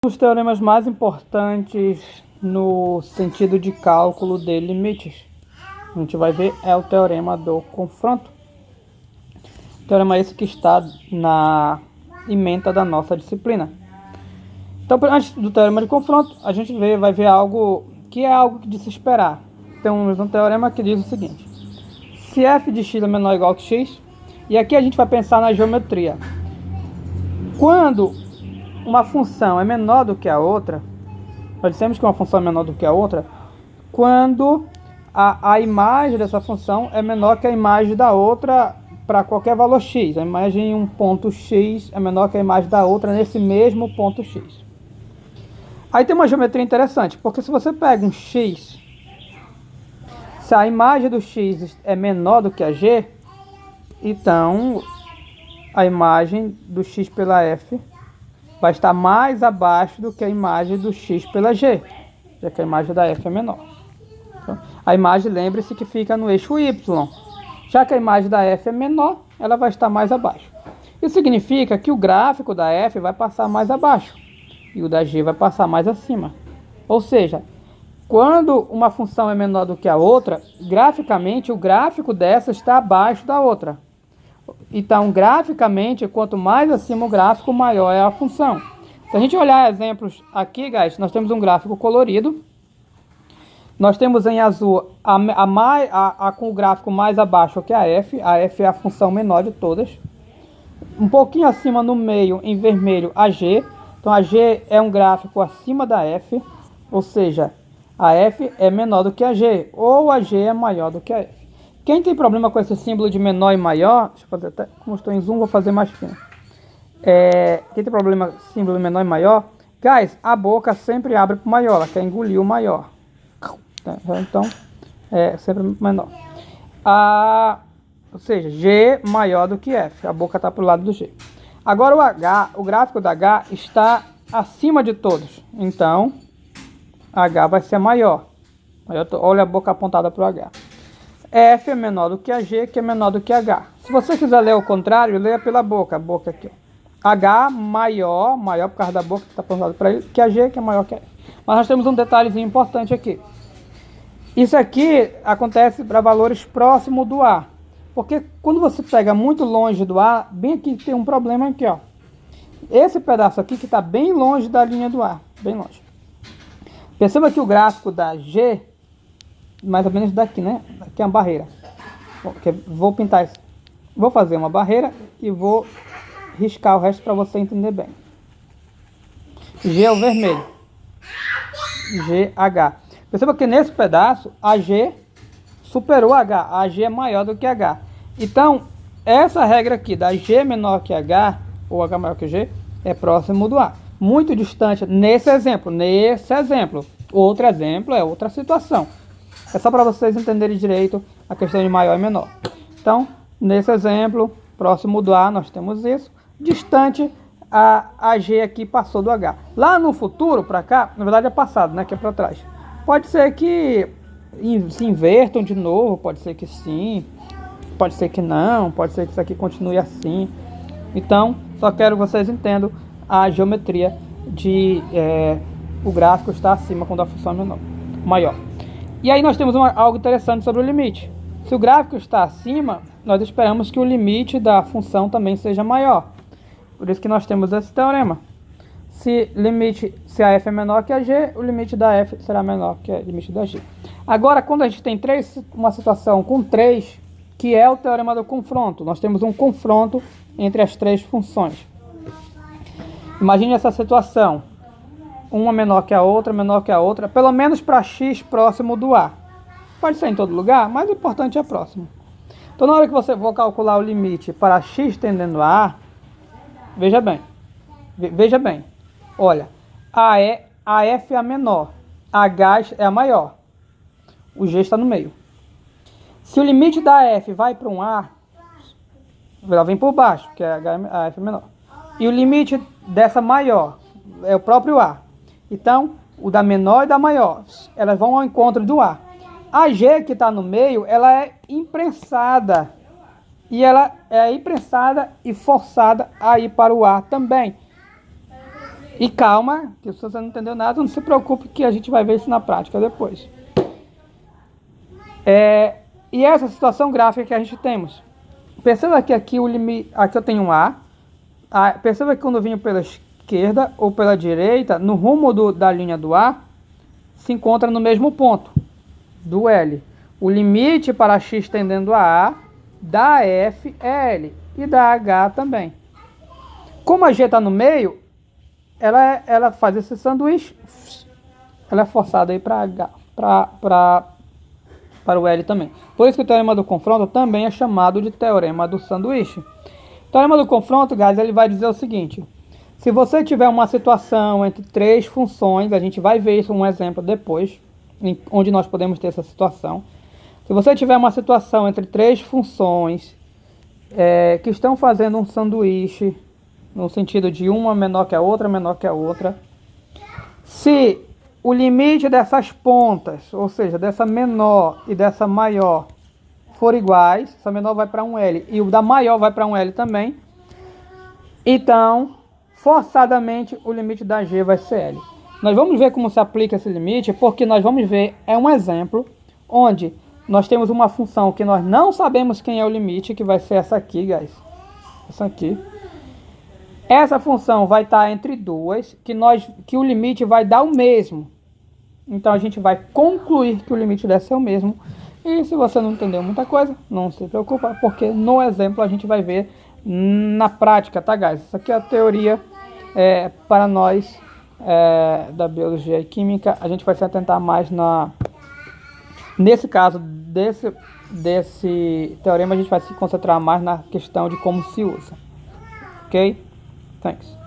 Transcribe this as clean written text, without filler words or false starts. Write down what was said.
Os teoremas mais importantes no sentido de cálculo de limites. A gente vai ver é o teorema do confronto. O teorema esse que está na ementa da nossa disciplina. Então, antes do teorema de confronto, a gente vai ver algo que é algo de se esperar. Temos um teorema que diz o seguinte: se f de x é menor ou igual que x, e aqui a gente vai pensar na geometria. Quando uma função é menor do que a outra, nós dissemos que uma função é menor do que a outra quando a imagem dessa função é menor que a imagem da outra para qualquer valor x. A imagem em um ponto x é menor que a imagem da outra nesse mesmo ponto x. Aí tem uma geometria interessante, porque se você pega um x, se a imagem do x é menor do que a g, então a imagem do x pela f vai estar mais abaixo do que a imagem do x pela g, já que a imagem da f é menor. Então, a imagem, lembre-se que fica no eixo y. Já que a imagem da f é menor, ela vai estar mais abaixo. Isso significa que o gráfico da f vai passar mais abaixo e o da g vai passar mais acima. Ou seja, quando uma função é menor do que a outra, graficamente o gráfico dessa está abaixo da outra. Então, graficamente, quanto mais acima o gráfico, maior é a função. Se a gente olhar exemplos aqui, guys, nós temos um gráfico colorido. Nós temos em azul a com o gráfico mais abaixo que a f. A f é a função menor de todas. Um pouquinho acima no meio, em vermelho, a g. Então, a g é um gráfico acima da f. Ou seja, a f é menor do que a g. Ou a g é maior do que a f. Quem tem problema com esse símbolo de menor e maior, deixa eu fazer até, como estou em zoom, vou fazer mais fino. Quem tem problema com símbolo de menor e maior, guys, a boca sempre abre para o maior, ela quer engolir o maior. Então, é sempre menor. Ou seja, G maior do que F, a boca está para o lado do G. Agora o H, o gráfico da H está acima de todos, então H vai ser maior. Olha a boca apontada para o H. F é menor do que a G, que é menor do que H. Se você quiser ler o contrário, leia pela boca. A boca aqui, ó. H maior por causa da boca que está apontada para ele, que a G, que é maior que a F. Mas nós temos um detalhezinho importante aqui. Isso aqui acontece para valores próximos do A. Porque quando você pega muito longe do A, bem aqui tem um problema aqui, ó. Esse pedaço aqui que está bem longe da linha do A, bem longe. Perceba que o gráfico da G, mais ou menos daqui, né? Aqui é uma barreira. Vou pintar isso. Vou fazer uma barreira e vou riscar o resto para você entender bem. G é o vermelho. GH. Perceba que nesse pedaço, a G superou H. A G é maior do que H. Então, essa regra aqui da G menor que H, ou H maior que G, é próximo do A. Muito distante nesse exemplo. Outro exemplo é outra situação. É só para vocês entenderem direito a questão de maior e menor. Então, nesse exemplo, próximo do A, nós temos isso. Distante, a G aqui passou do H. Lá no futuro, para cá, na verdade é passado, né? Que é para trás. Pode ser que se invertam de novo, pode ser que sim, pode ser que não, pode ser que isso aqui continue assim. Então, só quero que vocês entendam a geometria de o gráfico está acima quando a função é maior. E aí nós temos algo interessante sobre o limite. Se o gráfico está acima, nós esperamos que o limite da função também seja maior. Por isso que nós temos esse teorema. Se a f é menor que a g, o limite da f será menor que o limite da g. Agora, quando a gente tem uma situação com 3, que é o teorema do confronto, nós temos um confronto entre as 3 funções. Imagine essa situação. Uma menor que a outra, pelo menos para x próximo do A. Pode ser em todo lugar, mas o importante é próximo. Então, na hora que você for calcular o limite para x tendendo a A, veja bem, olha, a F é a menor, a H é a maior, o G está no meio. Se o limite da F vai para um A, ela vem por baixo, que a F é menor. E o limite dessa maior é o próprio A. Então, o da menor e da maior, elas vão ao encontro do A. A G que está no meio, ela é imprensada. E ela é imprensada e forçada a ir para o A também. E calma, que se você não entendeu nada, não se preocupe que a gente vai ver isso na prática depois. E essa situação gráfica que a gente temos. Perceba que aqui o limite, aqui eu tenho um A. Perceba que quando eu venho pela esquerda ou pela direita, no rumo da linha do A, se encontra no mesmo ponto do L. O limite para x tendendo a A, da F é L e da H também. Como a G está no meio, ela faz esse sanduíche, ela é forçada aí para o L também. Por isso que o teorema do confronto também é chamado de teorema do sanduíche. O teorema do confronto, guys, ele vai dizer o seguinte: se você tiver uma situação entre três funções, a gente vai ver isso um exemplo depois, onde nós podemos ter essa situação. Se você tiver uma situação entre três funções que estão fazendo um sanduíche, no sentido de uma menor que a outra, menor que a outra, se o limite dessas pontas, ou seja, dessa menor e dessa maior, for iguais, essa menor vai para um L e o da maior vai para um L também, então, forçadamente, o limite da G vai ser L. Nós vamos ver como se aplica esse limite, porque nós vamos ver, é um exemplo, onde nós temos uma função que nós não sabemos quem é o limite, que vai ser essa aqui, guys. Essa aqui. Essa função vai estar entre duas, que o limite vai dar o mesmo. Então a gente vai concluir que o limite dessa é o mesmo. E se você não entendeu muita coisa, não se preocupa, porque no exemplo a gente vai ver na prática, tá, guys? Isso aqui é a teoria para nós da biologia e química. A gente vai se atentar mais nesse caso desse teorema, a gente vai se concentrar mais na questão de como se usa. Ok? Thanks.